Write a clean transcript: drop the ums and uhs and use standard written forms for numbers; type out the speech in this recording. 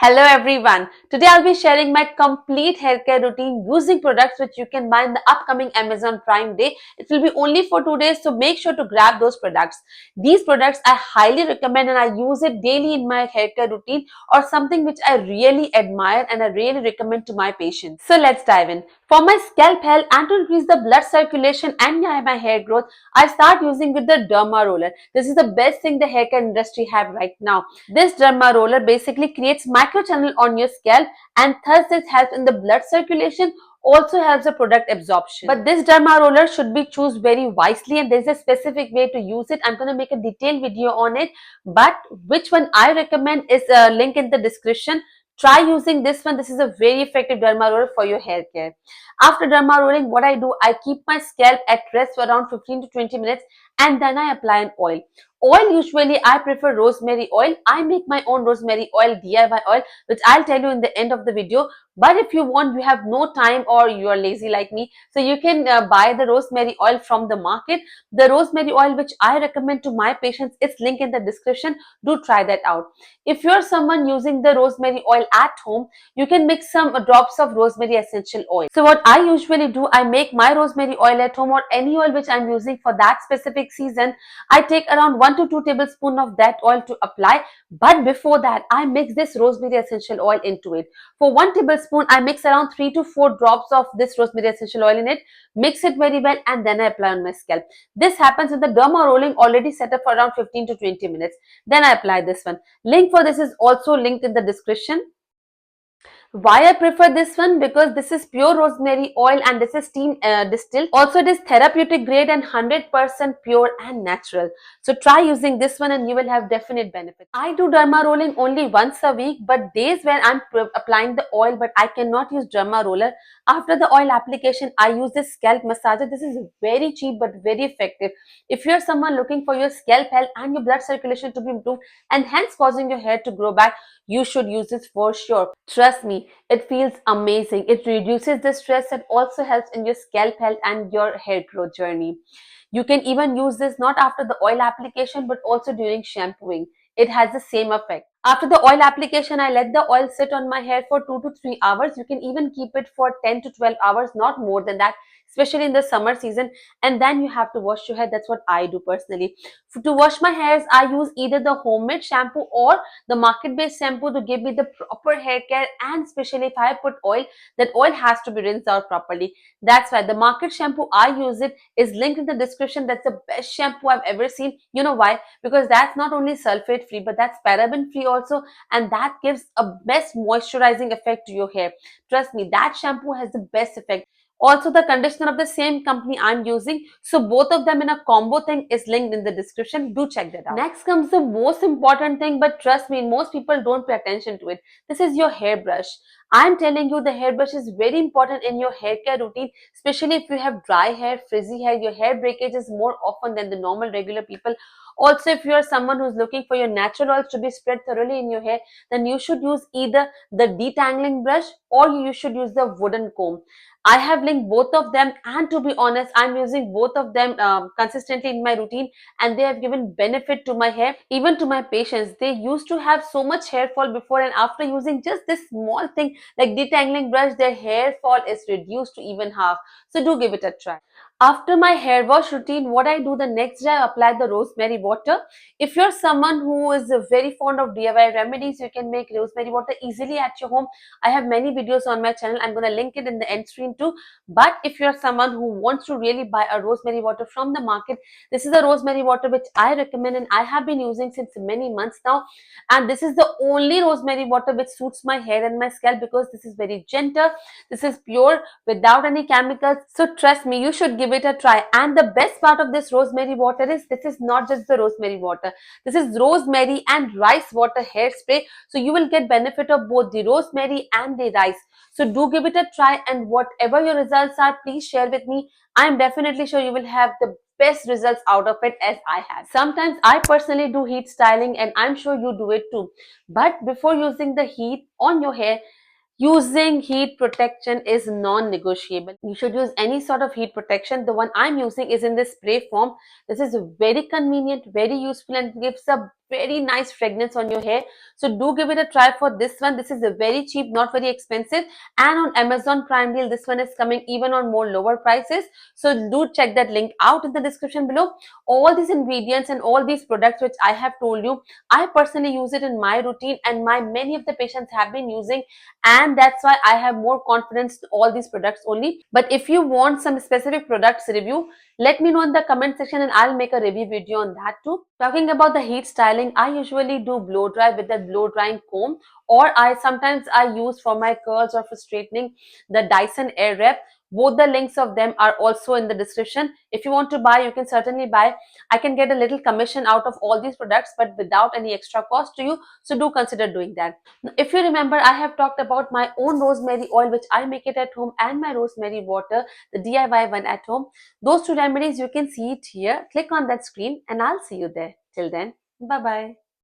Hello everyone. Today I'll be sharing my complete hair care routine using products which you can buy in the upcoming Amazon Prime Day. It will be only for 2 days, so make sure to grab those products. These products I highly recommend and I use it daily in my hair care routine or something which I really admire and I really recommend to my patients. So let's dive in. For my scalp health and to increase the blood circulation and my hair growth, I start using with the derma roller. This is the best thing the hair care industry have right now. This derma roller basically creates microchannel on your scalp and thus it helps in the blood circulation, also helps the product absorption. But this derma roller should be chosen very wisely and there's a specific way to use it. I'm going to make a detailed video on it, but which one I recommend is a link in the description. Try using this one. This is a very effective derma roller for your hair care. After derma rolling, what I do, I keep my scalp at rest for around 15 to 20 minutes and then I apply an oil. Oil, usually I prefer rosemary oil. I make my own rosemary oil, DIY oil, which I'll tell you in the end of the video. But if you want, you have no time or you are lazy like me, so you can buy the rosemary oil from the market. The rosemary oil which I recommend to my patients, it's linked in the description. Do try that out. If you're someone using the rosemary oil at home, you can mix some drops of rosemary essential oil. So what I usually do, I make my rosemary oil at home or any oil which I'm using for that specific season. I take around 1 to 2 tablespoons of that oil to apply. But before that, I mix this rosemary essential oil into it. For 1 tablespoon, I mix around 3 to 4 drops of this rosemary essential oil in it. Mix it very well and then I apply on my scalp. This happens with the derma rolling already set up for around 15 to 20 minutes. Then I apply this one. Link for this is also linked in the description. Why I prefer this one? Because this is pure rosemary oil and this is steam distilled. Also it is therapeutic grade and 100% pure and natural. So try using this one and you will have definite benefit. I do derma rolling only once a week, but days when I'm applying the oil but I cannot use derma roller. After the oil application, I use this scalp massager. This is very cheap but very effective. If you're someone looking for your scalp health and your blood circulation to be improved and hence causing your hair to grow back, you should use this for sure. Trust me, it feels amazing. It reduces the stress and also helps in your scalp health and your hair growth journey. You can even use this not after the oil application but also during shampooing. It has the same effect. After the oil application, I let the oil sit on my hair for 2 to 3 hours. You can even keep it for 10 to 12 hours, not more than that, especially in the summer season. And then you have to wash your hair. That's what I do personally. To wash my hairs, I use either the homemade shampoo or the market-based shampoo to give me the proper hair care. And especially if I put oil, that oil has to be rinsed out properly. That's why the market shampoo I use it is linked in the description. That's the best shampoo I've ever seen. You know why? Because that's not only sulfate free but that's paraben free also, and that gives a best moisturizing effect to your hair. Trust me, that shampoo has the best effect. Also the conditioner of the same company I'm using, so both of them in a combo thing is linked in the description. Do check that out. Next comes the most important thing, but trust me, most people don't pay attention to it. This is your hairbrush. I'm telling you, the hairbrush is very important in your hair care routine, especially if you have dry hair, frizzy hair. Your hair breakage is more often than the normal regular people. Also, if you are someone who's looking for your natural oils to be spread thoroughly in your hair, then you should use either the detangling brush or you should use the wooden comb. I have linked both of them, and to be honest, I'm using both of them consistently in my routine, and they have given benefit to my hair, even to my patients. They used to have so much hair fall before, and after using just this small thing like detangling brush, their hair fall is reduced to even half. So do give it a try. After my hair wash routine, what I do the next day, I apply the rosemary water. If you're someone who is very fond of DIY remedies, you can make rosemary water easily at your home. I have many videos on my channel. I'm going to link it in the end screen too. But if you're someone who wants to really buy a rosemary water from the market, this is a rosemary water which I recommend and I have been using since many months now. And this is the only rosemary water which suits my hair and my scalp because this is very gentle. This is pure without any chemicals. So trust me, you should give it a try. And the best part of this rosemary water is this is not just the rosemary water. This is rosemary and rice water hairspray. So you will get benefit of both the rosemary and the rice. So do give it a try, and whatever your results are, please share with me. I am definitely sure you will have the best results out of it as I have. Sometimes I personally do heat styling and I'm sure you do it too. But before using the heat on your hair, using heat protection is non-negotiable. You should use any sort of heat protection. The one I'm using is in the spray form. This is very convenient, very useful, and gives a very nice fragrance on your hair. So do give it a try for this one. This is a very cheap, not very expensive, and on Amazon Prime deal this one is coming even on more lower prices. So do check that link out in the description below. All these ingredients and all these products which I have told you, I personally use it in my routine, and my many of the patients have been using, and that's why I have more confidence in all these products only. But if you want some specific products review, let me know in the comment section and I'll make a review video on that too. Talking about the heat styling, I usually do blow dry with that blow drying comb, or I sometimes I use for my curls or for straightening the Dyson Airwrap. Both the links of them are also in the description. If you want to buy, you can certainly buy. I can get a little commission out of all these products, but without any extra cost to you. So do consider doing that. If you remember, I have talked about my own rosemary oil, which I make it at home, and my rosemary water, the DIY one at home. Those two remedies, you can see it here. Click on that screen and I'll see you there. Till then, bye bye.